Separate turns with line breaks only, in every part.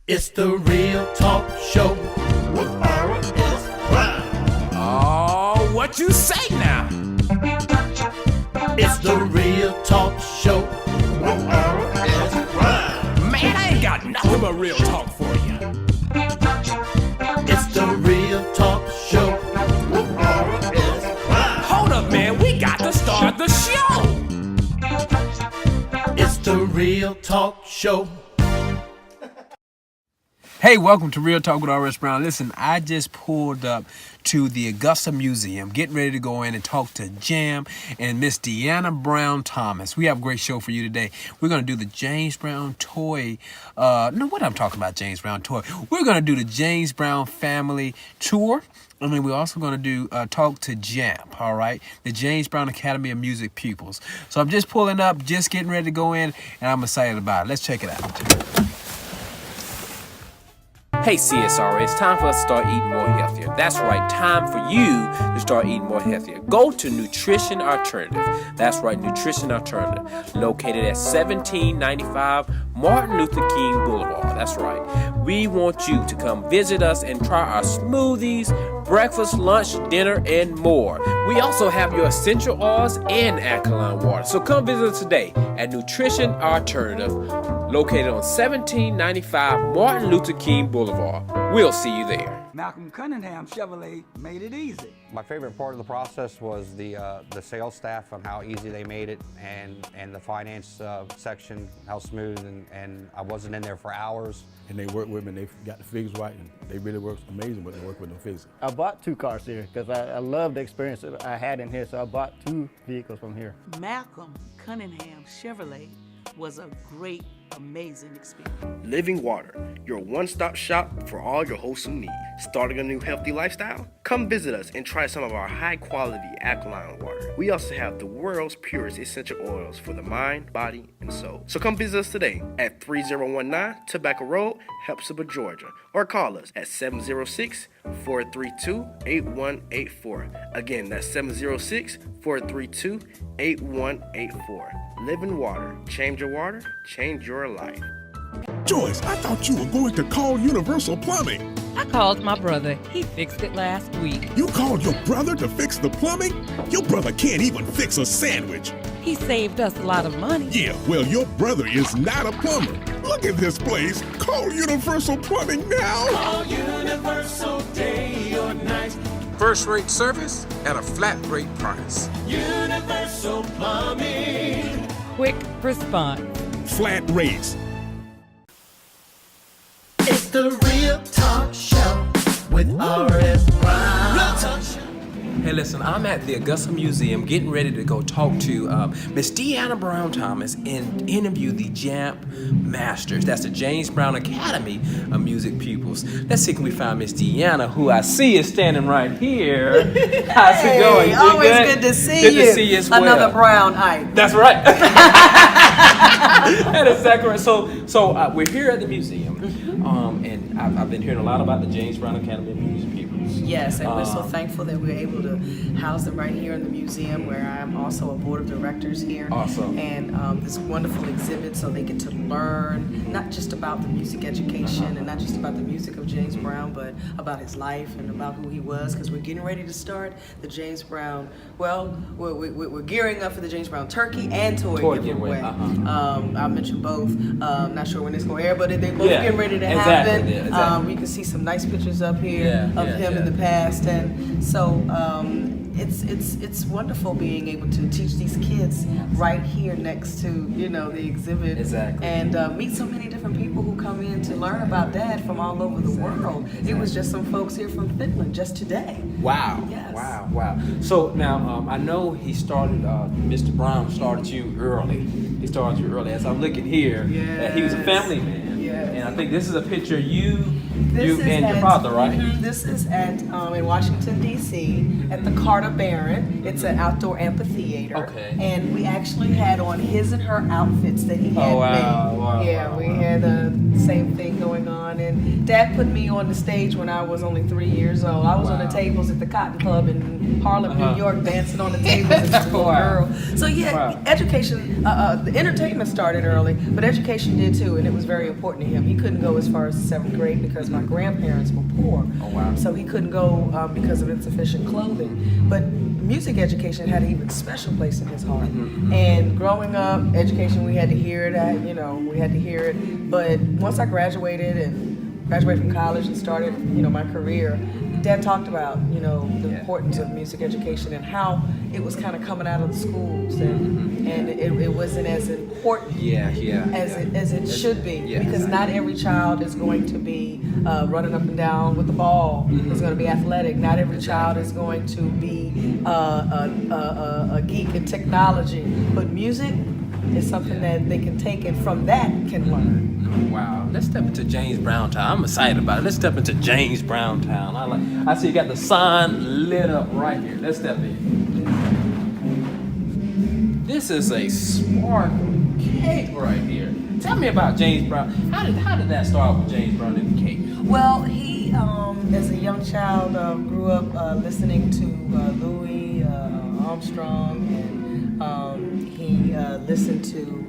It's the Real Talk Show with R.S. Brown.
Oh, what you say now?
It's the Real Talk Show with R.S. Brown.
Man, I ain't got nothing but real talk for you.
It's the Real Talk Show with R.S. Brown.
Hold up, man, we got to start the show.
It's the Real Talk Show.
Hey, welcome to Real Talk with R.S. Brown. Listen, I just pulled up to the Augusta Museum, getting ready to go in and talk to Jamp and Miss Deanna Brown Thomas. We have a great show for you today. We're going to do the James Brown toy. What I'm talking about, James Brown toy. We're going to do the James Brown family tour. And then we're also going to do talk to Jamp, all right? The James Brown Academy of Music pupils. So I'm just pulling up, just getting ready to go in, and I'm excited about it. Let's check it out.
Hey CSR, it's time for us to start eating more healthier. That's right, time for you to start eating more healthier. Go to Nutrition Alternative. That's right, Nutrition Alternative. Located at 1795 Martin Luther King Boulevard. That's right. We want you to come visit us and try our smoothies, breakfast, lunch, dinner, and more. We also have your essential oils and alkaline water. So come visit us today at Nutrition Alternative, located on 1795 Martin Luther King Boulevard. We'll see you there.
Malcolm Cunningham Chevrolet made it easy.
My favorite part of the process was the sales staff and how easy they made it, and the finance section, how smooth, and I wasn't in there for hours.
And they worked with me, and they got the figures right, and they really worked amazing when they work with them figures.
I bought two cars here because I love the experience that I had in here, so I bought two vehicles from here.
Malcolm Cunningham Chevrolet was a great, amazing experience.
Living Water, your one-stop shop for all your wholesome needs. Starting a new healthy lifestyle? Come visit us and try some of our high-quality alkaline water. We also have the world's purest essential oils for the mind, body, and soul. So come visit us today at 3019 Tobacco Road, Hepzibah, Georgia, or call us at 706-432-8184. Again, that's 706-432-8184. Living Water. Change your water, change your life.
Joyce, I thought you were going to call Universal Plumbing.
I called my brother. He fixed it last week.
You called your brother to fix the plumbing? Your brother can't even fix a sandwich.
He saved us a lot of money.
Yeah, well, your brother is not a plumber. Look at this place. Call Universal Plumbing now.
Call Universal day or night.
First-rate service at a flat-rate price.
Universal Plumbing.
Quick response.
Flat rates.
It's the Real Talk Show with R.S. Brown. Real Talk Show.
Hey, listen, I'm at the Augusta Museum getting ready to go talk to Miss Deanna Brown Thomas and interview the Jamp Masters. That's the James Brown Academy of Music pupils. Let's see, can we find Miss Deanna, who I see is standing right here. How's it going?
Always good to see
good
you.
Good to see you as well.
Another brown eye.
That's right. That is exactly right. So we're here at the museum, and I've been hearing a lot about the James Brown Academy of Music pupils.
Yes, and we're so thankful that we're able to house them right here in the museum, where I'm also a board of directors here.
Awesome.
And this wonderful exhibit, so they get to learn not just about the music education and not just about the music of James Brown, but about his life and about who he was, because we're getting ready to start the James Brown, well, we're gearing up for the James Brown turkey and toy giveaway. I mentioned both. Not sure when it's going to air, but they both getting ready to happen.
Yeah, exactly.
We can see some nice pictures up here of him in the past, and so it's wonderful being able to teach these kids right here next to the exhibit, and meet so many different people who come in to learn about Dad from all over the world. It was just some folks here from Finland just today.
Wow.
Yes.
Wow. So now I know he started. Mr. Brown started you early. He started you early. As I'm looking here, he was a family man.
Yes.
And I think this is a picture of you and your father, right?
This is at in Washington, D.C. at the Carter Barron. It's an outdoor amphitheater.
Okay.
And we actually had on his and her outfits that he had made.
Wow.
We had the same thing going on. on. And Dad put me on the stage when I was only 3 years old. I was on the tables at the Cotton Club in Harlem, New York, dancing on the tables as a little girl. So yeah, education, the entertainment started early, but education did too, and it was very important to him. He couldn't go as far as the 7th grade because my grandparents were poor.
Oh, wow.
So he couldn't go because of insufficient clothing. But music education had an even special place in his heart. And growing up, education, we had to hear it, we had to hear it. But once I graduated from college and started, my career, Dad talked about, the importance of music education and how it was kind of coming out of the schools, and it wasn't as important as it should be, because not every child is going to be running up and down with the ball, is going to be athletic. Not every child is going to be a geek in technology, but music is something that they can take and from that can learn.
Wow, let's step into James Brown Town. I'm excited about it. Let's step into James Brown Town. I see you got the sign lit up right here. Let's step in. This is a sparkling cake right here. Tell me about James Brown. How did that start with James Brown and the cake?
Well, he, as a young child, grew up listening to Louis Armstrong, and he listened to,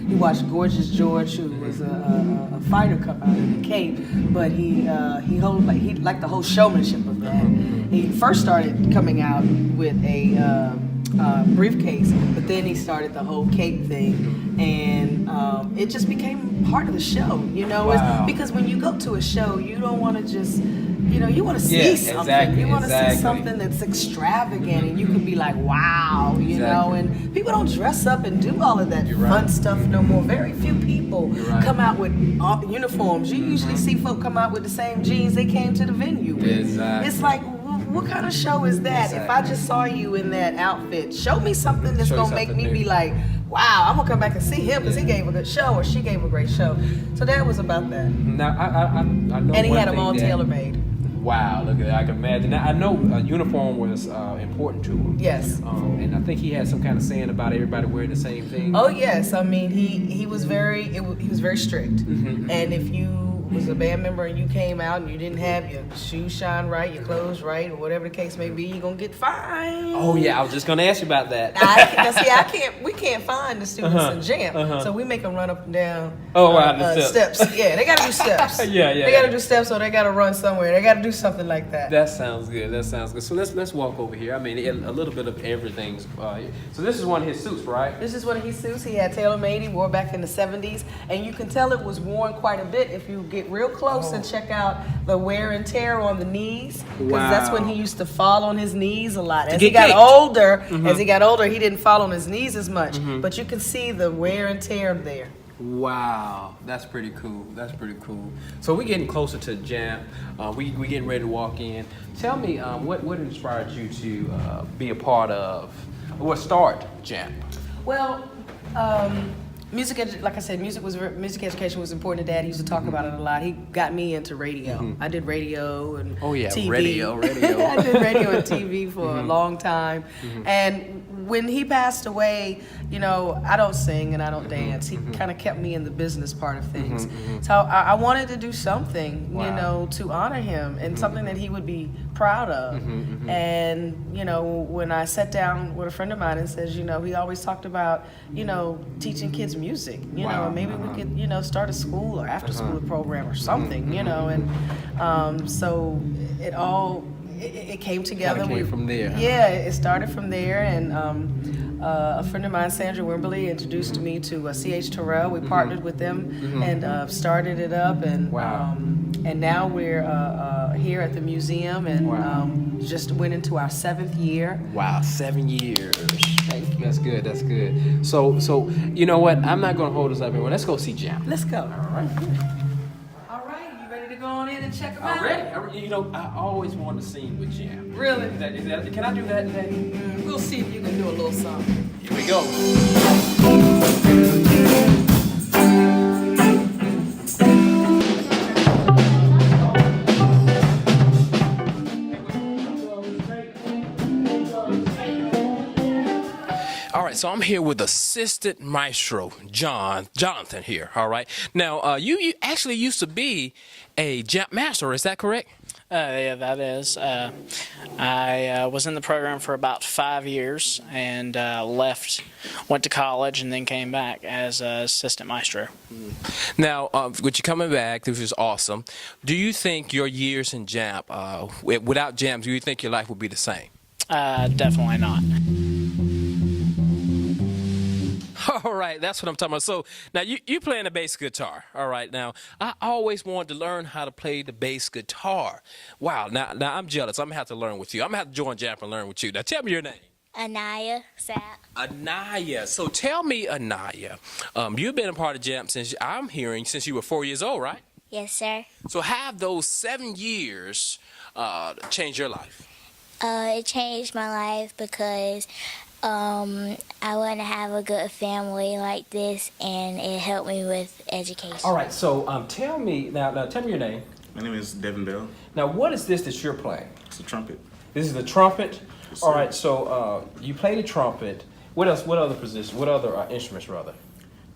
he watched Gorgeous George, who was a fighter come out in the Cape, but he liked the whole showmanship of that. He first started coming out with a briefcase, but then he started the whole cape thing, and it just became part of the show,
Wow.
because when you go to a show, you don't want to just, you want to see something.
Exactly,
you want to
exactly.
see something that's extravagant, and you can be like, wow, and people don't dress up and do all of that fun stuff no more. Very few people come out with uniforms. You usually see folk come out with the same jeans they came to the venue with.
Exactly.
It's like, what kind of show is that?
Exactly.
If I just saw you in that outfit, show me something that's
Show you
gonna make
something
me
new.
be like, wow, I'm gonna come back and see him because he gave a good show or she gave a great show. So that was about that.
Now I know.
And he
one
had them
thing
all
that-
tailor-made.
Wow, look at that. I can imagine. Now, I know a uniform was important to him.
Yes.
And I think he had some kind of saying about everybody wearing the same thing.
Oh yes, I mean he was very strict, and if you was a band member and you came out and you didn't have your shoes shine right, your clothes right, or whatever the case may be, you're gonna get fined.
Oh yeah, I was just gonna ask you about that.
We can't find the students in Jamp, so we make them run up and down.
The
steps. Yeah, they gotta do steps.
Yeah.
They gotta do steps, or they gotta run somewhere. They gotta do something like that.
That sounds good. So let's walk over here. I mean, a little bit of everything's. So this is one of his suits, right?
This is one of his suits he had tailor-made. He wore back in the 70s, and you can tell it was worn quite a bit if you get real close and check out the wear and tear on the knees, because that's when he used to fall on his knees a lot. As he got older, he didn't fall on his knees as much, but you can see the wear and tear there.
Wow, that's pretty cool. So we're getting closer to Jamp. We getting ready to walk in. Tell me, what inspired you to be a part of, or start Jamp?
Well, music education was important to Dad. He used to talk about it a lot. He got me into radio. I did radio and TV.
radio.
I did radio and TV for a long time. And when he passed away, I don't sing and I don't dance. He kind of kept me in the business part of things. So I wanted to do something, to honor him and something that he would be proud of. And, when I sat down with a friend of mine and says, he always talked about, teaching kids music, and maybe we could, start a school or after school program or something, and so it came together.
Came from there.
Yeah, it started from there, and a friend of mine, Sandra Wimberly, introduced me to C.H. Terrell. We partnered with them and started it up, and now we're here at the museum, and just went into our 7th year.
Wow, 7 years.
Thank you.
That's good. So you know what? I'm not gonna hold us up anymore. Let's go see Jamp.
Let's go.
All right.
All right, you ready to go on in and check them out?
I'm ready. I always wanted to sing with Jamp.
Really?
Is that, can I do that today?
We'll see if you can do a little something.
Here we go.
So I'm here with assistant maestro Jonathan here. All right. Now you actually used to be a Jamp master. Is that correct?
Yeah, that is. I was in the program for about 5 years and left, went to college, and then came back as assistant maestro.
Now, with you coming back, this is awesome. Do you think your years in Jamp, without Jamp, do you think your life would be the same?
Definitely not.
All right, that's what I'm talking about. So now you playing the bass guitar. All right, now I always wanted to learn how to play the bass guitar. Wow, now I'm jealous. I'm gonna have to learn with you. I'm gonna have to join Jamp and learn with you. Now tell me your name.
Anaya Sapp.
Anaya. So tell me, Anaya, you've been a part of Jamp since since you were 4 years old, right?
Yes, sir.
So have those 7 years changed your life?
It changed my life because I want to have a good family like this, and it helped me with education.
All right, so tell me tell me your name.
My name is Devin Bell.
Now, what is this that you're playing?
It's a trumpet.
This is the trumpet?
Yes,
all
sir.
right, so you play the trumpet. What else? What other positions? What other instruments, rather?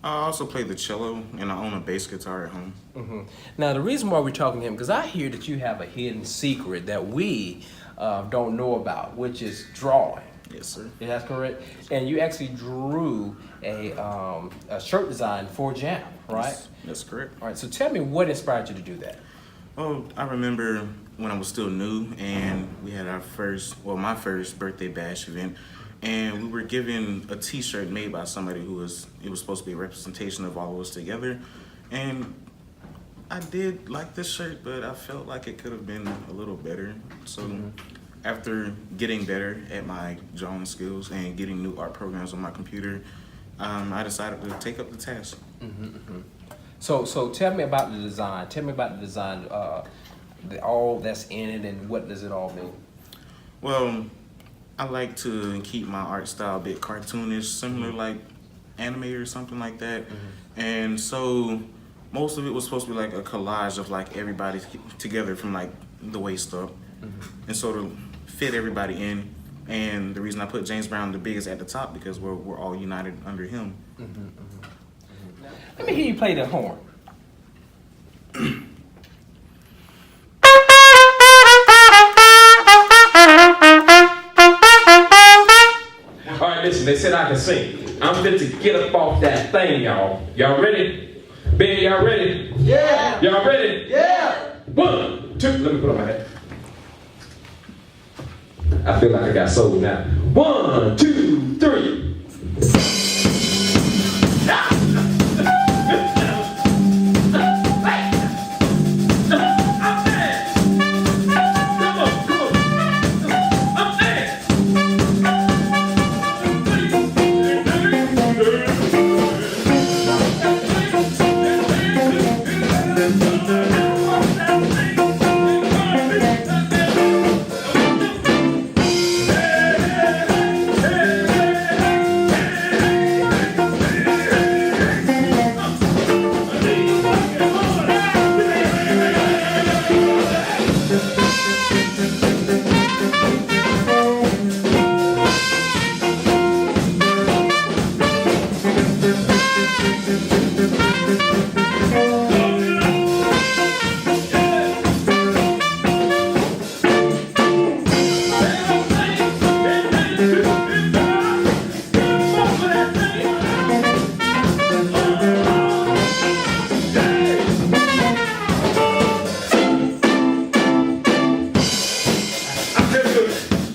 I also play the cello, and I own a bass guitar at home.
Mm-hmm. Now, the reason why we're talking to him, because I hear that you have a hidden secret that we don't know about, which is drawing.
Yes, sir.
Yeah, that's correct. And you actually drew a shirt design for Jamp, right?
Yes, that's correct.
All right, so tell me what inspired you to do that?
Oh, I remember when I was still new, and we had my first birthday bash event, and we were given a T-shirt made by somebody it was supposed to be a representation of all of us together, and I did like this shirt, but I felt like it could have been a little better. So after getting better at my drawing skills and getting new art programs on my computer, I decided to take up the task.
So tell me about the design. Tell me about the design, all that's in it, and what does it all mean?
Well, I like to keep my art style a bit cartoonish, similar like anime or something like that. And so most of it was supposed to be like a collage of like everybody together from like the waist up. And so to fit everybody in, and the reason I put James Brown the biggest at the top because we're all united under him.
Let me hear you play the horn. All right, listen, they said I can sing. I'm fit to get up off that thing, y'all. Y'all ready? Ben, y'all ready? Yeah. Y'all ready? Yeah. 1, 2, let me put on my hat. I feel like I got sold now. 1, 2, 3.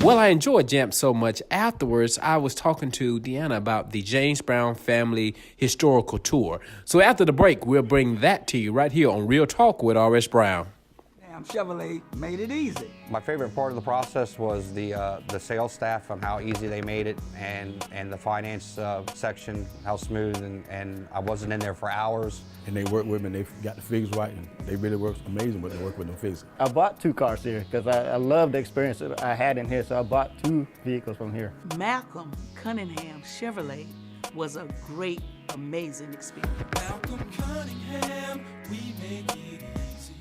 Well, I enjoyed Jamp so much. Afterwards, I was talking to Deanna about the James Brown Family Historical Tour. So after the break, we'll bring that to you right here on Real Talk with R.S. Brown.
Damn, Chevrolet made it easy.
My favorite part of the process was the sales staff and how easy they made it, and the finance section, how smooth, and I wasn't in there for hours.
And they worked with me, and they got the figures right, and they really work amazing when they work with them figures.
I bought 2 cars here because I love the experience that I had in here, so I bought 2 vehicles from here.
Malcolm Cunningham Chevrolet was a great, amazing experience.
Malcolm Cunningham, we make it easy.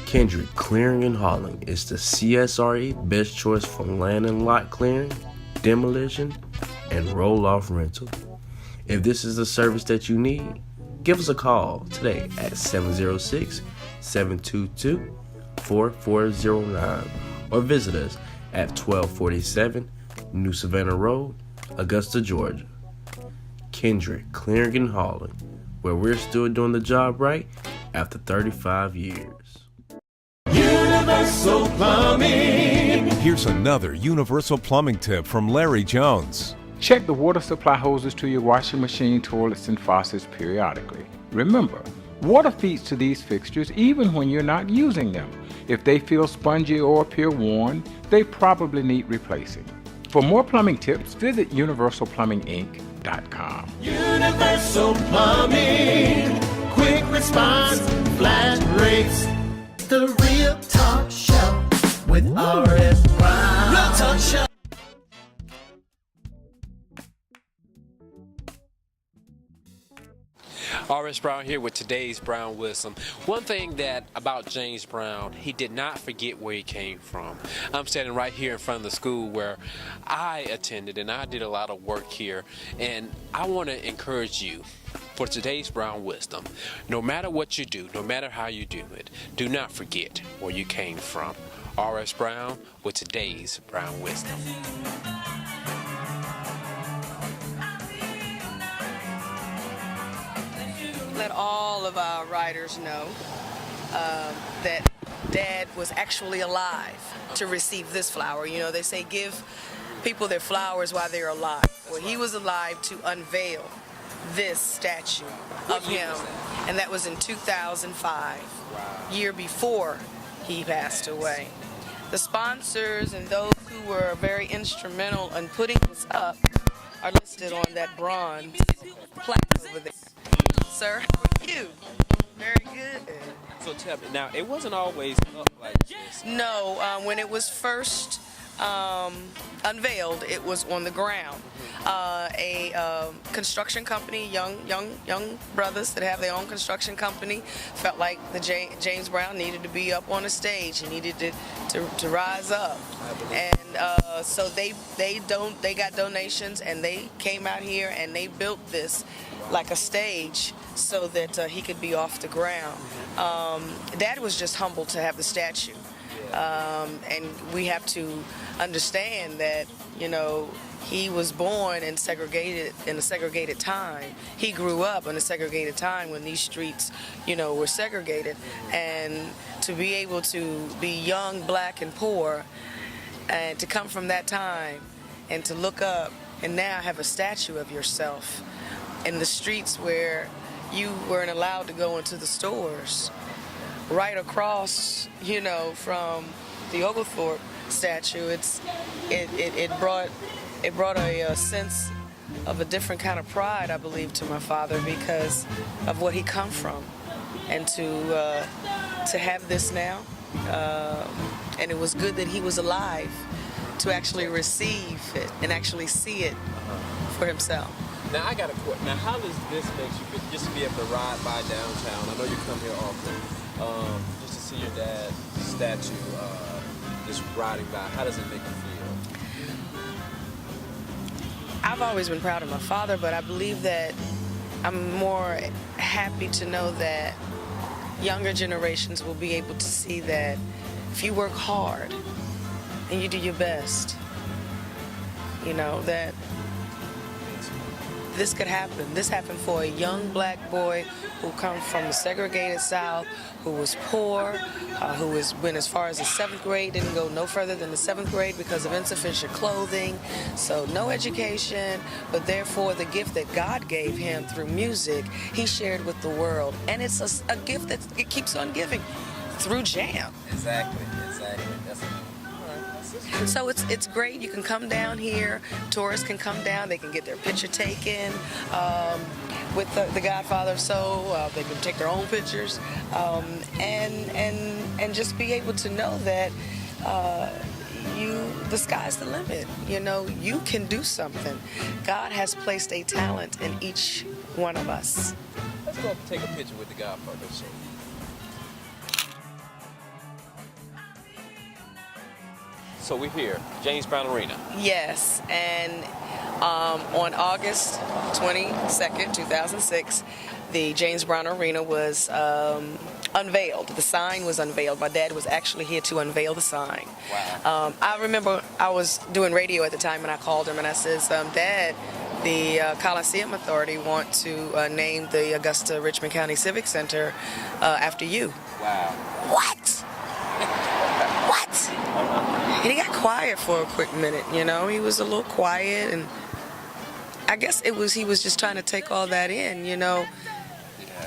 Kendrick Clearing and Hauling is the CSRE best choice for land and lot clearing, demolition, and roll-off rental. If this is a service that you need, give us a call today at 706-722-4409 or visit us at 1247 New Savannah Road, Augusta, Georgia. Kendrick Clearing and Hauling, where we're still doing the job right after 35 years.
Universal Plumbing.
Here's another Universal Plumbing tip from Larry Jones.
Check the water supply hoses to your washing machine, toilets, and faucets periodically. Remember, water feeds to these fixtures even when you're not using them. If they feel spongy or appear worn, they probably need replacing. For more plumbing tips, visit universalplumbinginc.com.
Universal Plumbing. Quick response, flat rates. The Real Talk Show with R.S. Brown. Real Talk Show.
R.S. Brown here with today's Brown Wisdom. One thing that about James Brown, he did not forget where he came from. I'm standing right here in front of the school where I attended, and I did a lot of work here, and I want to encourage you for today's Brown Wisdom. No matter what you do, no matter how you do it, do not forget where you came from. R.S. Brown with today's Brown Wisdom.
Let all of our riders know that Dad was actually alive to receive this flower. You know, they say give people their flowers while they're alive. Well, he was alive to unveil this statue of him, and that was in 2005, year before he passed away. The sponsors and those who were very instrumental in putting this up are listed on that bronze plaque over there. Sir, how are you? Very good.
So tell me, now it wasn't always up like this.
No, when it was first unveiled, it was on the ground. A construction company, young brothers that have their own construction company, felt like the James Brown needed to be up on a stage. He needed to rise up, and so they got donations, and they came out here and they built this like a stage so that he could be off the ground. Dad was just humbled to have the statue. And we have to understand that, you know, he was born in a segregated time. He grew up in a segregated time when these streets, you know, were segregated. And to be able to be young, black, and poor, and to come from that time, and to look up and now have a statue of yourself in the streets where you weren't allowed to go into the stores, right across, you know, from the Oglethorpe statue, it brought a sense of a different kind of pride, I believe, to my father because of what he come from, and to have this now, and it was good that he was alive to actually receive it and actually see it for himself.
Now I got a question. Now how does this make you feel, just to be able to ride by downtown? I know you come here often, just to see your dad's statue, just riding by. How does it make you feel?
I've always been proud of my father, but I believe that I'm more happy to know that younger generations will be able to see that if you work hard and you do your best, you know, that this could happen. This happened for a young black boy who comes from the segregated South, who was poor, who went as far as the 7th grade, didn't go no further than the 7th grade because of insufficient clothing, so no education, but therefore the gift that God gave him through music, he shared with the world. And it's a gift that it keeps on giving through Jamp.
Exactly.
So it's great. You can come down here. Tourists can come down. They can get their picture taken with the Godfather of Soul. They can take their own pictures and just be able to know that the sky's the limit. You know, you can do something. God has placed a talent in each one of us.
Let's go take a picture with the Godfather of Soul. So we're here, James Brown Arena.
Yes, and on August 22nd, 2006, the James Brown Arena was unveiled. The sign was unveiled. My dad was actually here to unveil the sign.
Wow.
I remember I was doing radio at the time, and I called him and I says, Dad, the Coliseum Authority want to name the Augusta Richmond County Civic Center after you.
Wow.
What? What? And he got quiet for a quick minute, you know. He was a little quiet, and I guess he was just trying to take all that in, you know.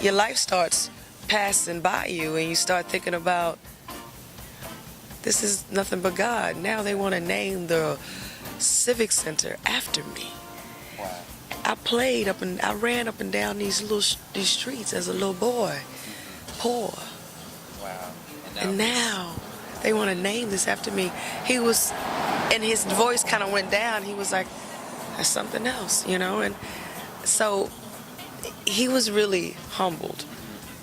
Your life starts passing by you, and you start thinking about, this is nothing but God. Now they want to name the Civic Center after me.
Wow.
I ran up and down these streets as a little boy, poor.
Wow.
And now they want to name this after me. He was, and his voice kind of went down. He was like, that's something else, you know? And so he was really humbled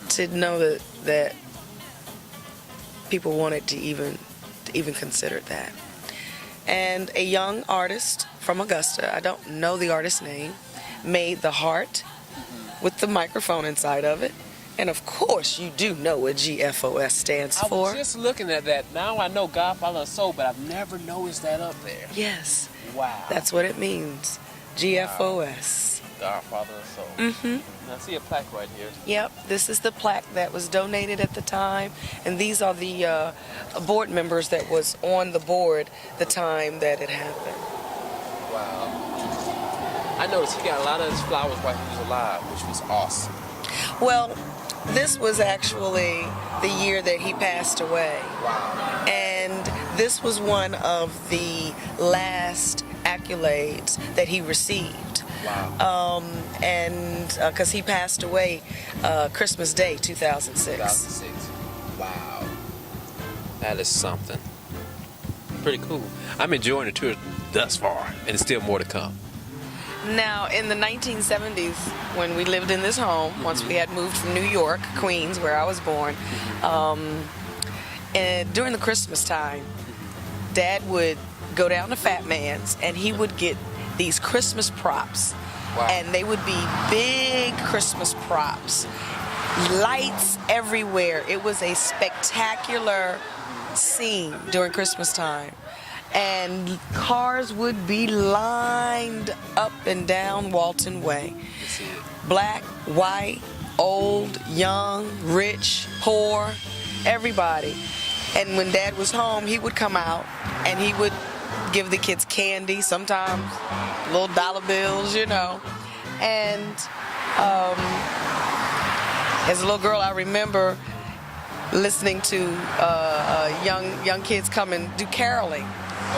to know that people wanted to even consider that. And a young artist from Augusta, I don't know the artist's name, made the heart with the microphone inside of it. And of course, you do know what GFOS stands for.
I was just looking at that. Now I know God, Father, and Soul, but I've never noticed that up there.
Yes.
Wow.
That's what it means. GFOS.
God, Father, and Soul.
Mm-hmm.
Now I see a plaque right here.
Yep, this is the plaque that was donated at the time, and these are the board members that was on the board the time that it happened.
Wow. I noticed he got a lot of his flowers while he was alive, which was awesome.
Well, this was actually the year that he passed away.
Wow.
And this was one of the last accolades that he received.
Wow.
And because he passed away Christmas Day, 2006.
2006. Wow. That is something. Pretty cool. I'm enjoying the tour thus far, and there's still more to come.
Now, in the 1970s, when we lived in this home, once we had moved from New York, Queens, where I was born, and during the Christmas time, Dad would go down to Fat Man's, and he would get these Christmas props.
Wow.
And they would be big Christmas props, lights everywhere. It was a spectacular scene during Christmas time. And cars would be lined up and down Walton Way. Black, white, old, young, rich, poor, everybody. And when Dad was home, he would come out and he would give the kids candy, sometimes little dollar bills, you know. And as a little girl, I remember listening to young kids come and do caroling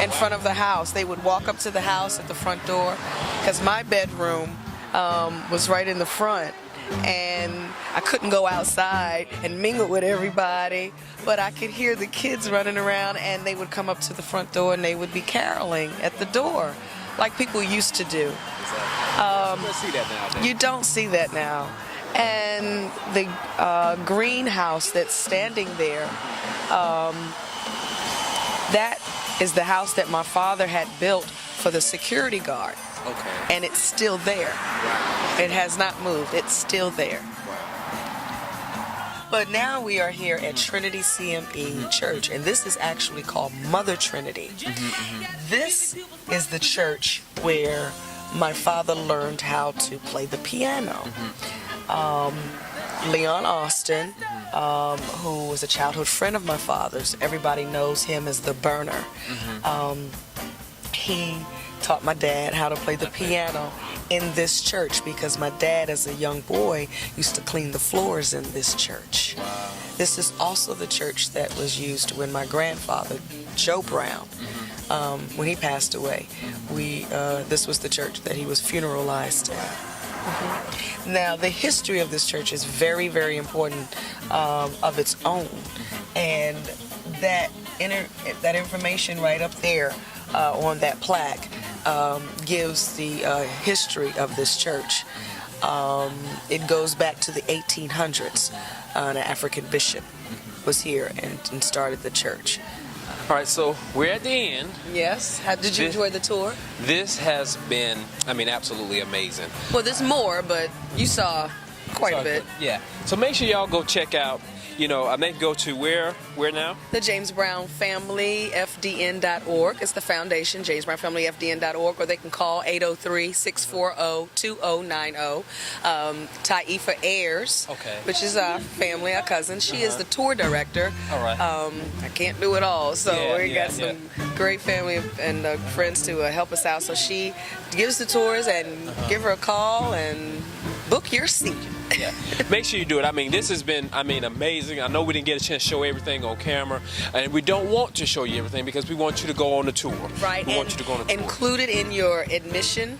in front of the house. They would walk up to the house at the front door, because my bedroom was right in the front, and I couldn't go outside and mingle with everybody, but I could hear the kids running around, and they would come up to the front door and they would be caroling at the door like people used to do.
You don't see that nowadays.
You don't see that now. And the greenhouse that's standing there, that is the house that my father had built for the security guard.
Okay.
And it's still there.
Wow.
It has not moved. It's still there. But now we are here at Trinity CME Church, and this is actually called Mother Trinity. This is the church where my father learned how to play the piano. Leon Austin, who was a childhood friend of my father's, everybody knows him as the Burner. He taught my dad how to play the piano in this church, because my dad, as a young boy, used to clean the floors in this church.
Wow.
This is also the church that was used when my grandfather, Joe Brown, when he passed away. This was the church that he was funeralized at. Now, the history of this church is very, very important of its own, and that information right up there on that plaque gives the history of this church. It goes back to the 1800s. An African bishop was here and started the church.
All right, so we're at the end.
Yes. How did you enjoy the tour?
This has been, I mean, absolutely amazing.
Well, there's more, but you saw quite a bit.
Yeah. So make sure y'all go check out, you know, I may go to where now?
The James Brown Family, FDN.org. It's the foundation, James Brown Family, FDN.org, or they can call 803-640-2090. Taifa Ayers, which is our family, our cousin. She is the tour director.
All right.
I can't do it all, so we got some great family and friends to help us out. So she gives the tours, and give her a call and book your seat.
Yeah, make sure you do it. I mean, this has been, I mean, amazing. I know we didn't get a chance to show everything on camera, and we don't want to show you everything because we want you to go on the tour.
Right.
We want you to go on the tour.
Included in your admission,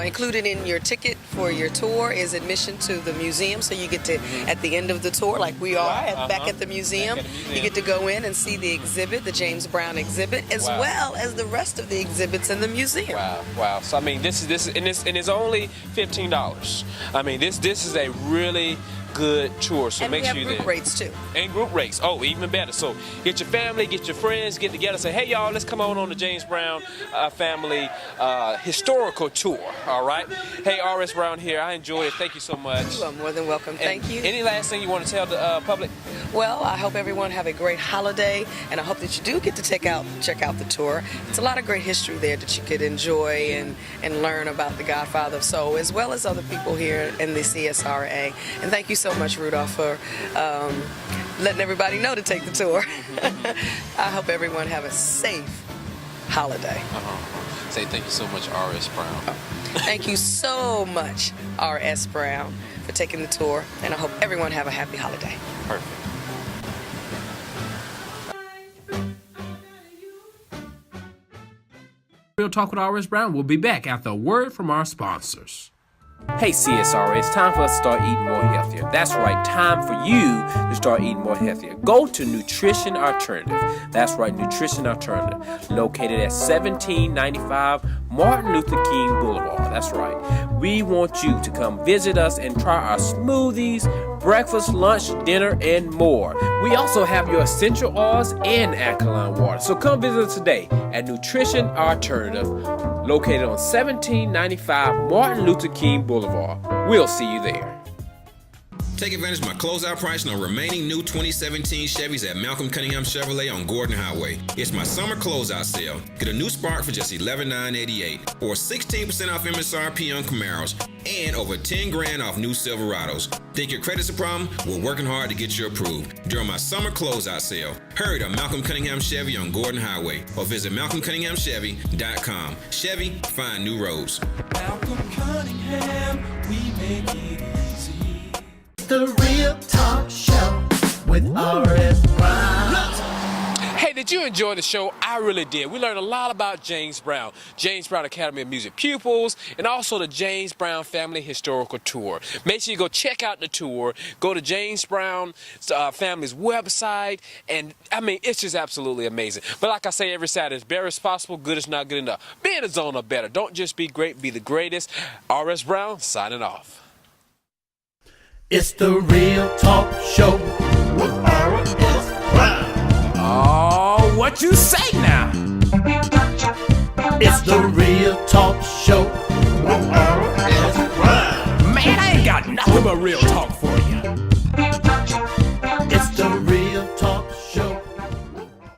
included in your ticket for your tour is admission to the museum. So you get to, at the end of the tour, like we are back at the museum, you get to go in and see the exhibit, the James Brown exhibit, as well as the rest of the exhibits in the museum.
Wow. So I mean, this is and it's only $15. I mean, this is a really good tour, so make sure you're there.
And group rates too.
And group rates, oh, even better. So get your family, get your friends, get together, say, hey y'all, let's come on the James Brown family historical tour, all right? Hey, R.S. Brown here, I enjoyed it, thank you so much.
You are more than welcome, thank you.
Any last thing you want to tell the public?
Well, I hope everyone have a great holiday, and I hope that you do get to check out the tour. It's a lot of great history there that you could enjoy and learn about the Godfather of Soul, as well as other people here in the CSRA. And thank you so much, Rudolph, for letting everybody know to take the tour. I hope everyone have a safe holiday.
Say thank you so much, R.S. Brown.
Thank you so much, R.S. Brown, for taking the tour, and I hope everyone have a happy holiday.
Perfect.
Real Talk with R.S. Brown will be back after a word from our sponsors.
Hey CSRA, it's time for us to start eating more healthier. That's right, time for you to start eating more healthier. Go to Nutrition Alternative. That's right, Nutrition Alternative. Located at 1795 Martin Luther King Boulevard. That's right. We want you to come visit us and try our smoothies, breakfast, lunch, dinner, and more. We also have your essential oils and alkaline water. So come visit us today at Nutrition Alternative, located on 1795 Martin Luther King Boulevard. We'll see you there.
Take advantage of my closeout price on remaining new 2017 Chevys at Malcolm Cunningham Chevrolet on Gordon Highway. It's my summer closeout sale. Get a new Spark for just $11,988 or 16% off MSRP on Camaros and over $10,000 off new Silverados. Think your credit's a problem? We're working hard to get you approved during my summer closeout sale. Hurry to Malcolm Cunningham Chevy on Gordon Highway or visit malcolmcunninghamchevy.com. Chevy, find new roads.
Malcolm Cunningham, we make it easy. The Real Talk Show with R.S. Brown.
Hey, did you enjoy the show? I really did. We learned a lot about James Brown, James Brown Academy of Music pupils, and also the James Brown Family Historical Tour. Make sure you go check out the tour. Go to James Brown Family's website, and I mean, it's just absolutely amazing. But like I say every Saturday, it's better as possible, good is not good enough. Be in the zone or better. Don't just be great, be the greatest. R.S. Brown, signing off.
It's the Real Talk Show with R.S. Brown.
Oh, what you say now?
It's the Real Talk Show with R.S. Brown.
Man, I ain't got nothing but real talk.